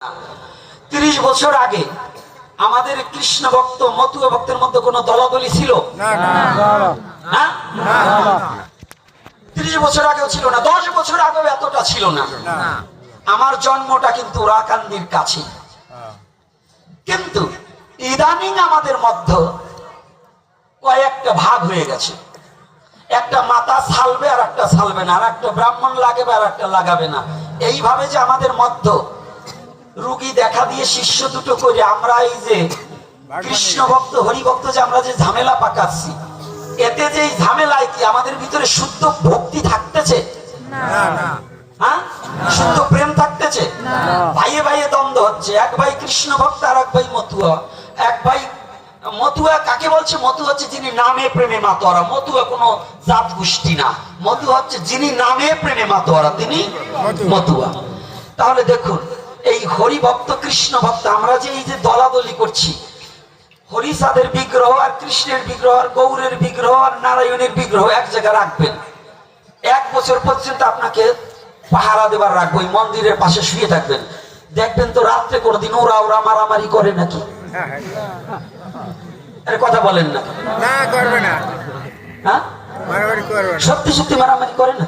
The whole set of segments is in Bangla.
30 বছর আগে আমাদের কৃষ্ণ ভক্ত মতুয়া ভক্তের মধ্যে কোনো দলাদলি ছিল না? 30 বছর আগেও ছিল না, 10 বছর আগেও এতটা ছিল না। আমার জন্মটা কিন্তু রাকান্দির কাছে, কিন্তু ইদানিং আমাদের মধ্যে কয়েকটা ভাগ হয়ে গেছে। একটা মাতা সালবে আর একটা সালবে না, আর একটা ব্রাহ্মণ লাগাবে আর একটা লাগাবে না। এইভাবে যে আমাদের মধ্যে রুগী দেখা দিয়ে শিষ্য দুটো করে আমরা এই যে কৃষ্ণ ভক্ত হরি ভক্ত যে আমরা যে ঝামেলা পাকাচ্ছি, এতে যে এই ঝামেলায় কি আমাদের ভিতরে শুদ্ধ ভক্তি থাকতেছে? হ্যাঁ, শুদ্ধ প্রেম থাকতেছে? ভাইয়ে ভাইয়ে দ্বন্দ্ব হচ্ছে, এক ভাই কৃষ্ণ ভক্ত আর এক ভাই মতুয়া। এক ভাই মতুয়া কাকে বলছে? মতুয়া হচ্ছে যিনি নামে প্রেমে মাতোয়ারা। মতুয়া কোনো জাত গোষ্ঠী না, মতুয়া হচ্ছে যিনি নামে প্রেমে মাতোয়ারা, তিনি মতুয়া। তাহলে দেখুন, এই হরি ভক্ত কৃষ্ণ ভক্ত আমরা যে এই যে দলাদলি করছি, হরিচাঁদের বিগ্রহ আর কৃষ্ণের বিগ্রহ আর গৌরের বিগ্রহ আর নারায়ণের বিগ্রহ এক জায়গায় রাখবেন, 1 বছর পর্যন্ত আপনাকে পাহারা দেবার রাখবো, ওই মন্দিরের পাশে শুয়ে থাকবেন। দেখবেন তো রাত্রে কোনোদিন ওরা ওরা মারামারি করে নাকি? আরে কথা বলেন না, না করবে না। হ্যাঁ, সত্যি সত্যি মারামারি করে না?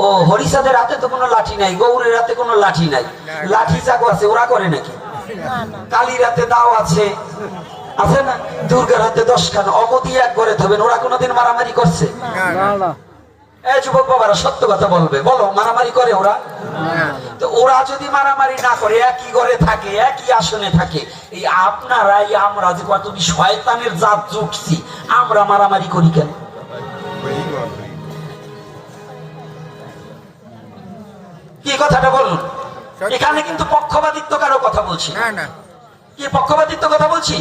ও হরিচাঁদের হাতে তো কোনো লাঠি নাই, গৌরের হাতে কোনো লাঠি নাই, লাঠি চাকু আছে, ওরা করে নাকি? কালীর হাতে দাও আছে, আছে না? দুর্গার হাতে 10 খান, অগতি এক করে থাকবেন, ওরা কোনোদিন মারামারি করছে? এই যুবক বাবারা সত্য কথা বলবে, বলো মারামারি করে ওরা? তো ওরা যদি মারামারি না করে, একই ঘরে থাকে, একই আসনে থাকে, এই আপনারাই আমরা যে কত শয়তানের জাত জুটছি, আমরা মারামারি করি কেন? কি কথাটা বলুন? এখানে কিন্তু পক্ষপাতিত্ব কারো কথা বলছি না। কি পক্ষপাতিত্ব কথা বলছি?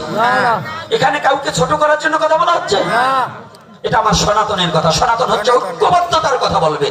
এখানে কাউকে ছোট করার জন্য কথা বলা হচ্ছে? এটা আমার সনাতনের কথা। সনাতন হচ্ছে ঐক্যবদ্ধতার কথা বলবে।